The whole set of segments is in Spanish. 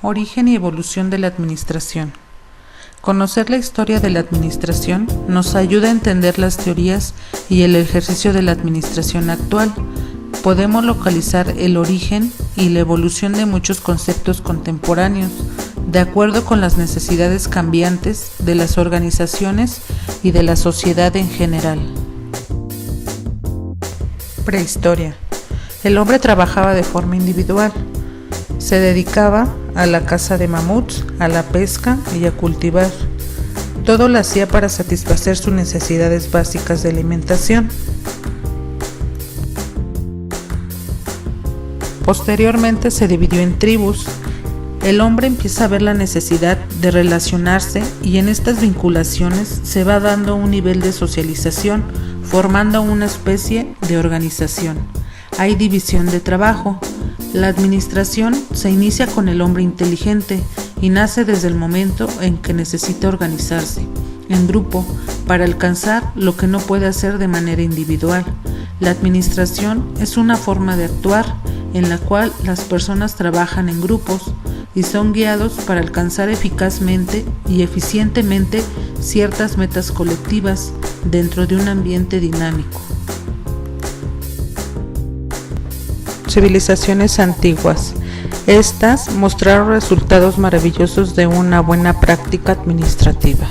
Origen y evolución de la administración. Conocer la historia de la administración nos ayuda a entender las teorías y el ejercicio de la administración actual. Podemos localizar el origen y la evolución de muchos conceptos contemporáneos, de acuerdo con las necesidades cambiantes de las organizaciones y de la sociedad en general. Prehistoria. El hombre trabajaba de forma individual. Se dedicaba a la caza de mamuts, a la pesca y a cultivar. Todo lo hacía para satisfacer sus necesidades básicas de alimentación. Posteriormente se dividió en tribus. El hombre empieza a ver la necesidad de relacionarse y en estas vinculaciones se va dando un nivel de socialización, formando una especie de organización. Hay división de trabajo. La administración se inicia con el hombre inteligente y nace desde el momento en que necesita organizarse en grupo para alcanzar lo que no puede hacer de manera individual. La administración es una forma de actuar en la cual las personas trabajan en grupos y son guiados para alcanzar eficazmente y eficientemente ciertas metas colectivas dentro de un ambiente dinámico. Civilizaciones antiguas. Estas mostraron resultados maravillosos de una buena práctica administrativa.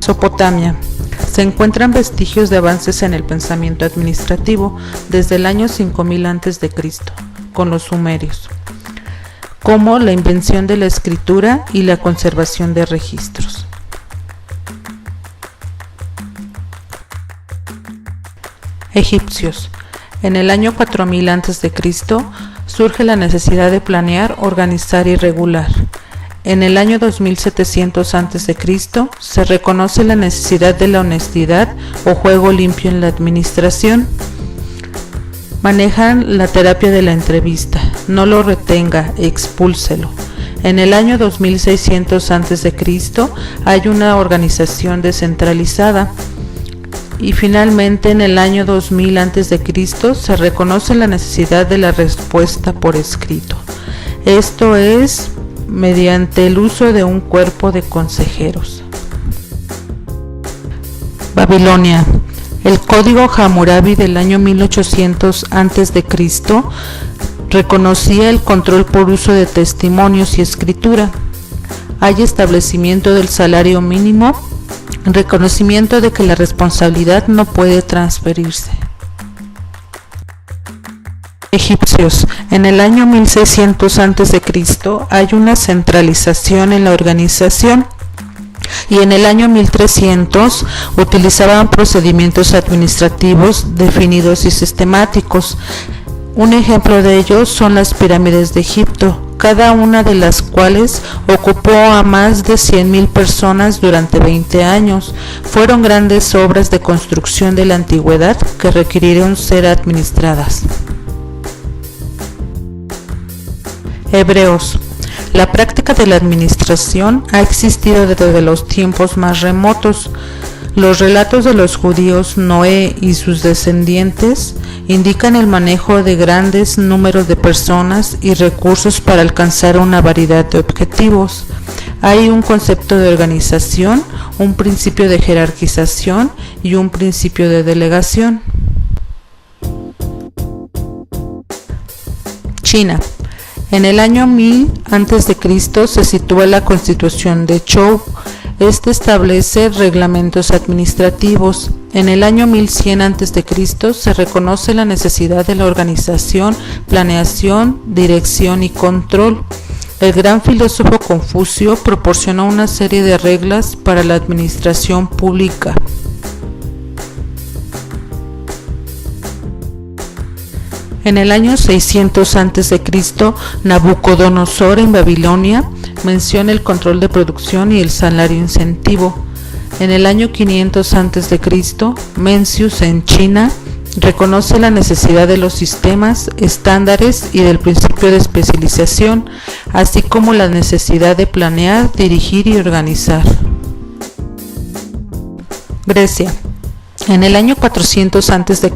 Mesopotamia. Se encuentran vestigios de avances en el pensamiento administrativo desde el año 5000 a.C. con los sumerios, como la invención de la escritura y la conservación de registros. Egipcios. En el año 4000 a.C. surge la necesidad de planear, organizar y regular. En el año 2700 a.C. se reconoce la necesidad de la honestidad o juego limpio en la administración. Manejan la terapia de la entrevista, no lo retenga, expúlselo. En el año 2600 a.C. hay una organización descentralizada. Y finalmente en el año 2000 a.C. se reconoce la necesidad de la respuesta por escrito. Esto es mediante el uso de un cuerpo de consejeros. Babilonia. El código Hammurabi del año 1800 a.C. reconocía el control por uso de testimonios y escritura. Hay establecimiento del salario mínimo, reconocimiento de que la responsabilidad no puede transferirse. Egipcios. En el año 1600 a.C. hay una centralización en la organización y en el año 1300 utilizaban procedimientos administrativos definidos y sistemáticos. Un ejemplo de ellos son las pirámides de Egipto, cada una de las cuales ocupó a más de 100,000 personas durante 20 años. Fueron grandes obras de construcción de la antigüedad que requirieron ser administradas. Hebreos. La práctica de la administración ha existido desde los tiempos más remotos. Los relatos de los judíos Noé y sus descendientes indican el manejo de grandes números de personas y recursos para alcanzar una variedad de objetivos. Hay un concepto de organización, un principio de jerarquización y un principio de delegación. China. En el año 1000 a.C. se sitúa la Constitución de Zhou. Este establece reglamentos administrativos. En el año 1100 a.C. se reconoce la necesidad de la organización, planeación, dirección y control. El gran filósofo Confucio proporcionó una serie de reglas para la administración pública. En el año 600 a.C., Nabucodonosor en Babilonia menciona el control de producción y el salario incentivo. En el año 500 a.C., Mencius en China reconoce la necesidad de los sistemas, estándares y del principio de especialización, así como la necesidad de planear, dirigir y organizar. Grecia. En el año 400 a.C.,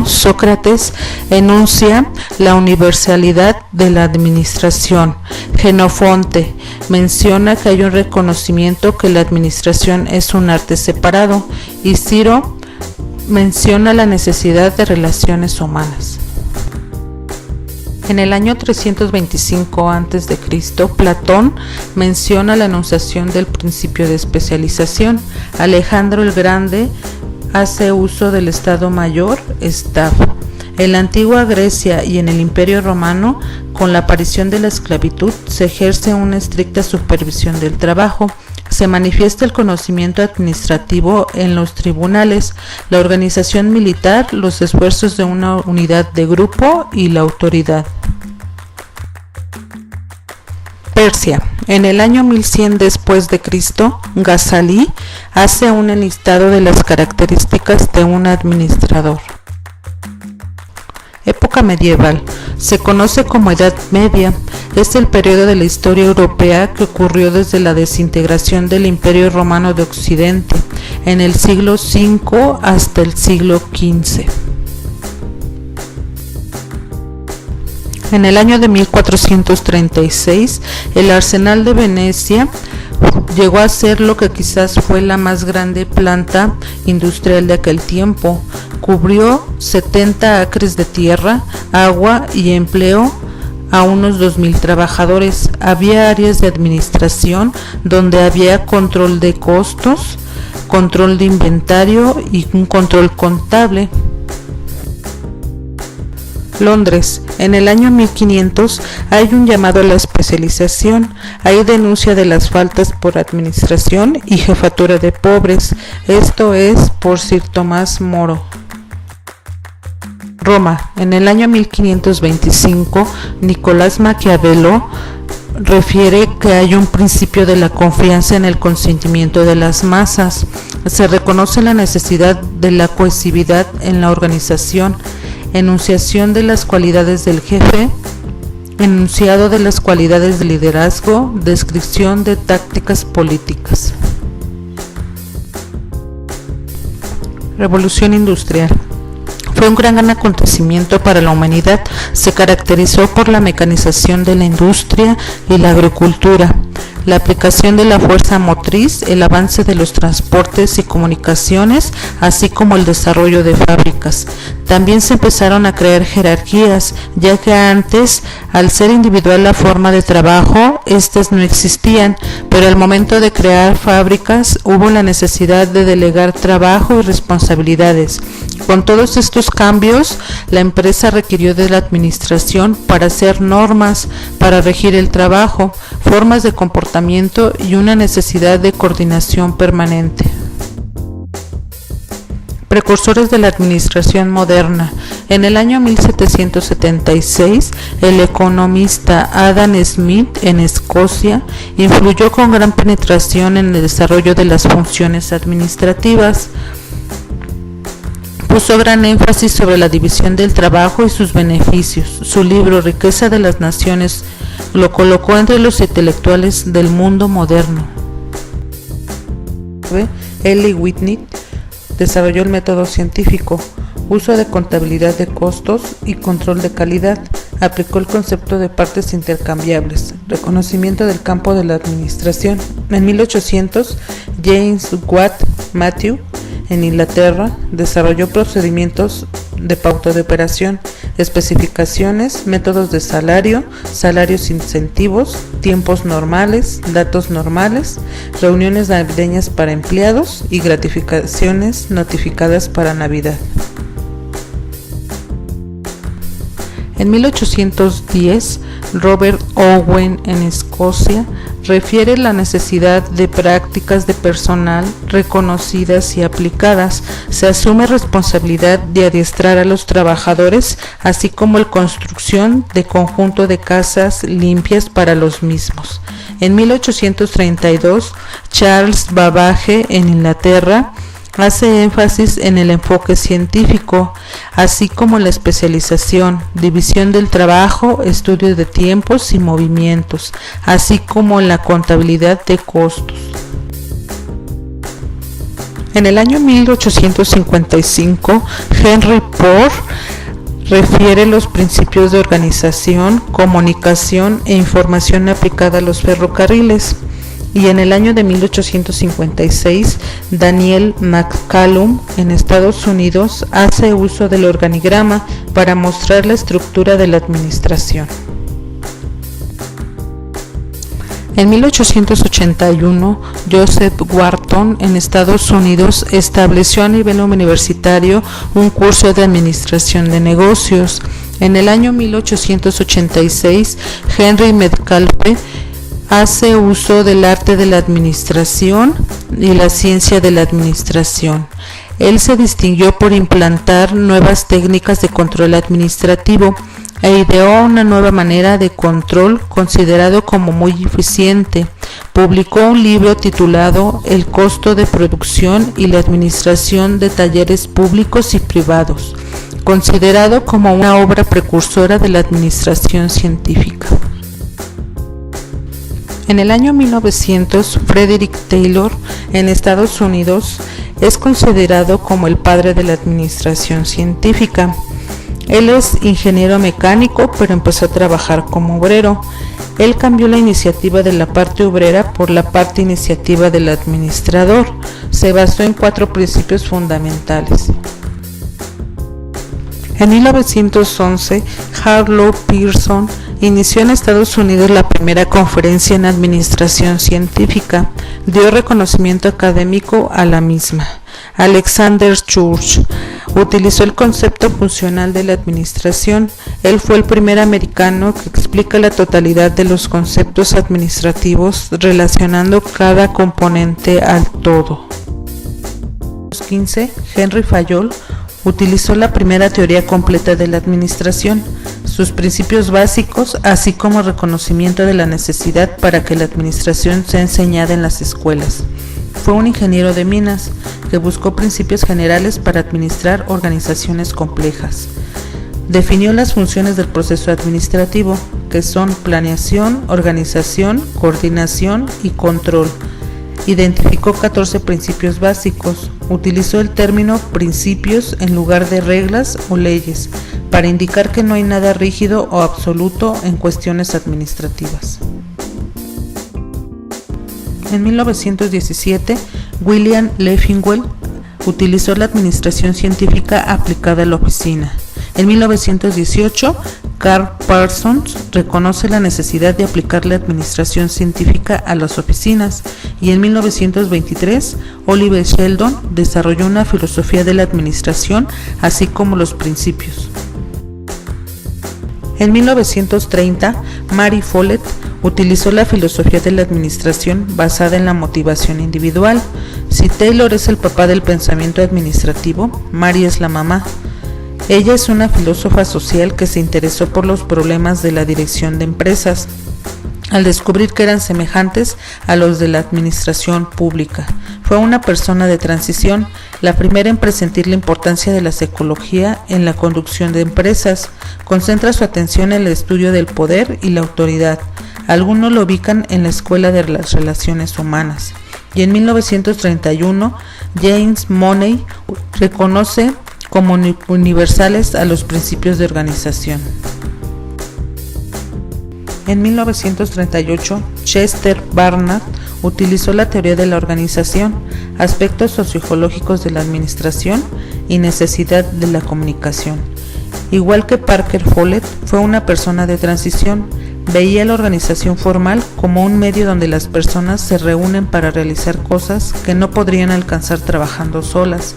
Sócrates enuncia la universalidad de la administración. Jenofonte menciona que hay un reconocimiento que la administración es un arte separado, y Ciro menciona la necesidad de relaciones humanas. En el año 325 a.C., Platón menciona la enunciación del principio de especialización. Alejandro el Grande hace uso del Estado Mayor, Staff. En la antigua Grecia y en el Imperio Romano, con la aparición de la esclavitud, se ejerce una estricta supervisión del trabajo. Se manifiesta el conocimiento administrativo en los tribunales, la organización militar, los esfuerzos de una unidad de grupo y la autoridad. Persia. En el año 1100 después de Cristo, Ghazali hace un enlistado de las características de un administrador. Época medieval. Se conoce como Edad Media. Es el periodo de la historia europea que ocurrió desde la desintegración del Imperio Romano de Occidente, en el siglo V hasta el siglo XV. En el año de 1436, el arsenal de Venecia llegó a ser lo que quizás fue la más grande planta industrial de aquel tiempo. Cubrió 70 acres de tierra, agua y empleo a unos 2,000 trabajadores. Había áreas de administración donde había control de costos, control de inventario y un control contable. Londres. En el año 1500 hay un llamado a la especialización. Hay denuncia de las faltas por administración y jefatura de pobres. Esto es por Sir Tomás Moro. Roma. En el año 1525, Nicolás Maquiavelo refiere que hay un principio de la confianza en el consentimiento de las masas. Se reconoce la necesidad de la cohesividad en la organización, enunciación de las cualidades del jefe, enunciado de las cualidades de liderazgo, descripción de tácticas políticas. Revolución industrial. Fue un gran acontecimiento para la humanidad. Se caracterizó por la mecanización de la industria y la agricultura, la aplicación de la fuerza motriz, el avance de los transportes y comunicaciones, así como el desarrollo de fábricas. También se empezaron a crear jerarquías, ya que antes, al ser individual la forma de trabajo, estas no existían, pero al momento de crear fábricas hubo la necesidad de delegar trabajo y responsabilidades. Con todos estos cambios, la empresa requirió de la administración para hacer normas, para regir el trabajo, formas de comportamiento y una necesidad de coordinación permanente. Precursores de la administración moderna. En el año 1776, el economista Adam Smith en Escocia influyó con gran penetración en el desarrollo de las funciones administrativas. Puso gran énfasis sobre la división del trabajo y sus beneficios. Su libro Riqueza de las Naciones lo colocó entre los intelectuales del mundo moderno. L. Whitney desarrolló el método científico, uso de contabilidad de costos y control de calidad. Aplicó el concepto de partes intercambiables, reconocimiento del campo de la administración. En 1800, James Watt Matthew, en Inglaterra, desarrolló procedimientos de pauta de operación, especificaciones, métodos de salario, salarios incentivos, tiempos normales, datos normales, reuniones navideñas para empleados y gratificaciones notificadas para Navidad. En 1810, Robert Owen en Escocia refiere la necesidad de prácticas de personal reconocidas y aplicadas. Se asume responsabilidad de adiestrar a los trabajadores, así como la construcción de conjunto de casas limpias para los mismos. En 1832, Charles Babbage en Inglaterra hace énfasis en el enfoque científico, así como la especialización, división del trabajo, estudio de tiempos y movimientos, así como la contabilidad de costos. En el año 1855, Henry Ford refiere los principios de organización, comunicación e información aplicada a los ferrocarriles. Y en el año de 1856, Daniel McCallum, en Estados Unidos, hace uso del organigrama para mostrar la estructura de la administración. En 1881, Joseph Wharton, en Estados Unidos, estableció a nivel universitario un curso de administración de negocios. En el año 1886, Henry Metcalfe hace uso del arte de la administración y la ciencia de la administración. Él se distinguió por implantar nuevas técnicas de control administrativo e ideó una nueva manera de control considerado como muy eficiente. Publicó un libro titulado El costo de producción y la administración de talleres públicos y privados, considerado como una obra precursora de la administración científica. En el año 1900, Frederick Taylor, en Estados Unidos, es considerado como el padre de la administración científica. Él es ingeniero mecánico, pero empezó a trabajar como obrero. Él cambió la iniciativa de la parte obrera por la parte iniciativa del administrador. Se basó en 4 principios fundamentales. En 1911, Harlow Pearson inició en Estados Unidos la primera conferencia en administración científica. Dio reconocimiento académico a la misma. Alexander Church utilizó el concepto funcional de la administración. Él fue el primer americano que explica la totalidad de los conceptos administrativos relacionando cada componente al todo. En 1915, Henry Fayol utilizó la primera teoría completa de la administración, sus principios básicos, así como reconocimiento de la necesidad para que la administración sea enseñada en las escuelas. Fue un ingeniero de minas que buscó principios generales para administrar organizaciones complejas. Definió las funciones del proceso administrativo, que son planeación, organización, coordinación y control. Identificó 14 principios básicos. Utilizó el término principios en lugar de reglas o leyes para indicar que no hay nada rígido o absoluto en cuestiones administrativas. En 1917, William Leffingwell utilizó la administración científica aplicada a la oficina. En 1918, Carl Parsons reconoce la necesidad de aplicar la administración científica a las oficinas y en 1923, Oliver Sheldon desarrolló una filosofía de la administración así como los principios. En 1930, Mary Follett utilizó la filosofía de la administración basada en la motivación individual. Si Taylor es el papá del pensamiento administrativo, Mary es la mamá. Ella es una filósofa social que se interesó por los problemas de la dirección de empresas, al descubrir que eran semejantes a los de la administración pública. Fue una persona de transición, la primera en presentir la importancia de la psicología en la conducción de empresas. Concentra su atención en el estudio del poder y la autoridad. Algunos lo ubican en la Escuela de las Relaciones Humanas. Y en 1931, James Money reconoce como universales a los principios de organización. En 1938, Chester Barnard utilizó la teoría de la organización, aspectos sociológicos de la administración y necesidad de la comunicación. Igual que Parker Follett, fue una persona de transición. Veía la organización formal como un medio donde las personas se reúnen para realizar cosas que no podrían alcanzar trabajando solas,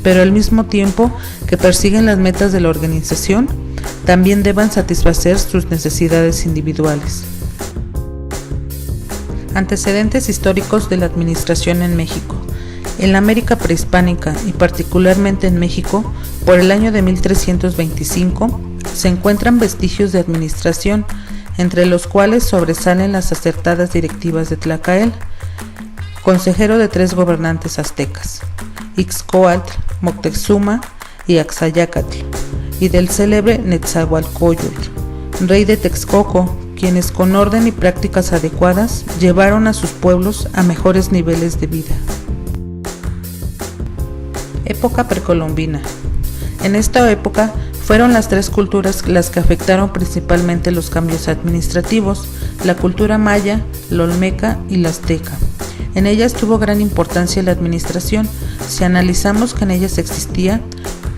pero al mismo tiempo que persiguen las metas de la organización, también deban satisfacer sus necesidades individuales. Antecedentes históricos de la administración en México. En la América prehispánica y particularmente en México, por el año de 1325, se encuentran vestigios de administración, entre los cuales sobresalen las acertadas directivas de Tlacael, consejero de 3 gobernantes aztecas, Ixcoatl, Moctezuma y Axayácatl, y del célebre Netzahualcóyotl, rey de Texcoco, quienes con orden y prácticas adecuadas llevaron a sus pueblos a mejores niveles de vida. Época precolombina. En esta época fueron las tres culturas las que afectaron principalmente los cambios administrativos: la cultura maya, la olmeca y la azteca. En ellas tuvo gran importancia la administración, si analizamos que en ellas existía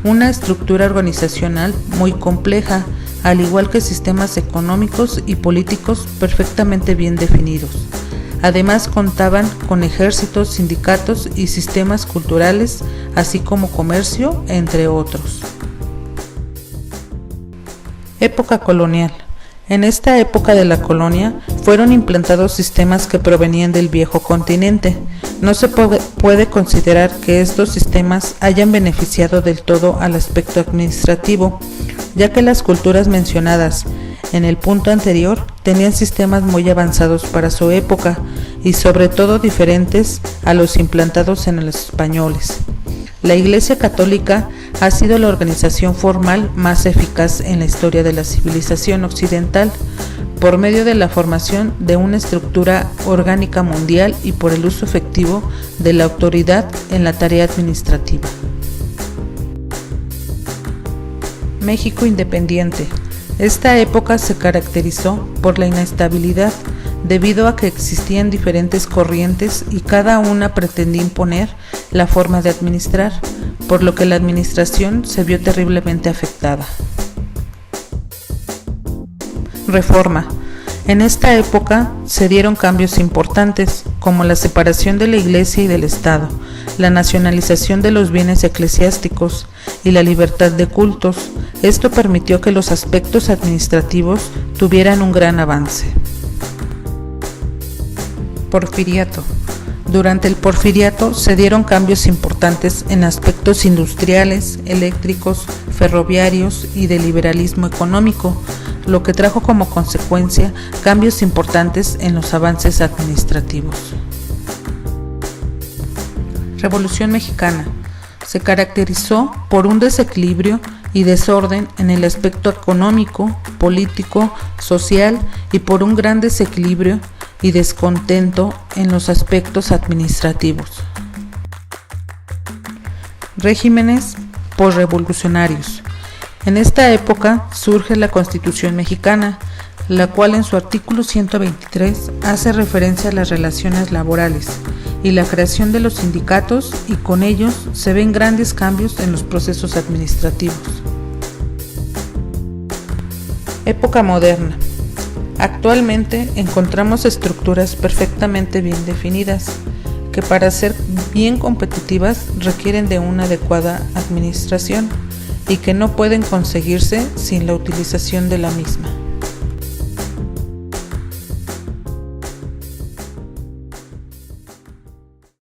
una estructura organizacional muy compleja, al igual que sistemas económicos y políticos perfectamente bien definidos. Además contaban con ejércitos, sindicatos y sistemas culturales, así como comercio, entre otros. Época colonial. En esta época de la colonia fueron implantados sistemas que provenían del viejo continente. No se puede considerar que estos sistemas hayan beneficiado del todo al aspecto administrativo, ya que las culturas mencionadas en el punto anterior tenían sistemas muy avanzados para su época y sobre todo diferentes a los implantados en los españoles. La Iglesia Católica ha sido la organización formal más eficaz en la historia de la civilización occidental, por medio de la formación de una estructura orgánica mundial y por el uso efectivo de la autoridad en la tarea administrativa. México independiente. Esta época se caracterizó por la inestabilidad, debido a que existían diferentes corrientes y cada una pretendía imponer la forma de administrar, por lo que la administración se vio terriblemente afectada. Reforma. En esta época se dieron cambios importantes, como la separación de la Iglesia y del Estado, la nacionalización de los bienes eclesiásticos y la libertad de cultos. Esto permitió que los aspectos administrativos tuvieran un gran avance. Porfiriato. Durante el Porfiriato se dieron cambios importantes en aspectos industriales, eléctricos, ferroviarios y de liberalismo económico, lo que trajo como consecuencia cambios importantes en los avances administrativos. Revolución Mexicana. Se caracterizó por un desequilibrio y desorden en el aspecto económico, político, social y por un gran desequilibrio y descontento en los aspectos administrativos. Regímenes posrevolucionarios. En esta época surge la Constitución mexicana, la cual en su artículo 123 hace referencia a las relaciones laborales y la creación de los sindicatos, y con ellos se ven grandes cambios en los procesos administrativos. Época moderna. Actualmente encontramos estructuras perfectamente bien definidas, que para ser bien competitivas requieren de una adecuada administración y que no pueden conseguirse sin la utilización de la misma.